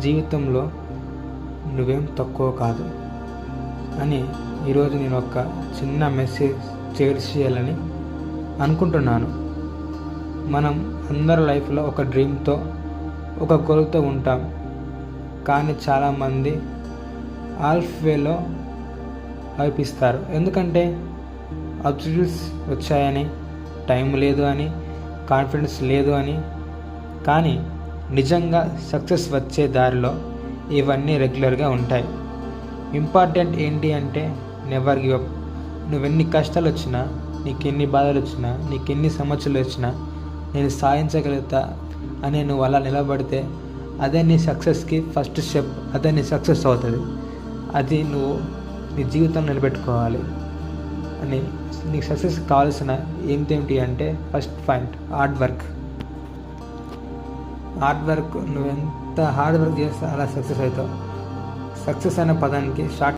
జీవితంలో నువ్వేం తక్కువ కాదు అని ఈరోజు నేను ఒక చిన్న మెసేజ్ షేర్ చేయాలని అనుకుంటున్నాను. మనం అందరి లైఫ్లో ఒక డ్రీమ్తో, ఒక గోల్తో ఉంటాం. కానీ చాలామంది హాల్ఫ్ వేలో ఆపిస్తారు. ఎందుకంటే ఆబ్స్టికల్స్ వచ్చాయని, టైం లేదు అని, కాన్ఫిడెన్స్ లేదు అని. కానీ నిజంగా సక్సెస్ వచ్చే దారిలో ఇవన్నీ రెగ్యులర్గా ఉంటాయి. ఇంపార్టెంట్ ఏంటి అంటే నెవర్ గివ్ అప్. నువ్వెన్ని కష్టాలు వచ్చినా, నీకెన్ని బాధలు వచ్చినా, నీకెన్ని సమస్యలు వచ్చినా నేను సాధించగలుగుతా అని నువ్వు అలా నిలబడితే అదే నీ సక్సెస్కి ఫస్ట్ స్టెప్. అదే నీ సక్సెస్ అవుతుంది. అది నువ్వు నీ జీవితం నిలబెట్టుకోవాలి. అని నీకు సక్సెస్ కావాల్సిన ఏంటి అంటే ఫస్ట్ పాయింట్ హార్డ్ వర్క్. నువ్వు ఎంత హార్డ్ వర్క్ చేస్తే అలా సక్సెస్ అవుతావు. సక్సెస్ అనే పదానికి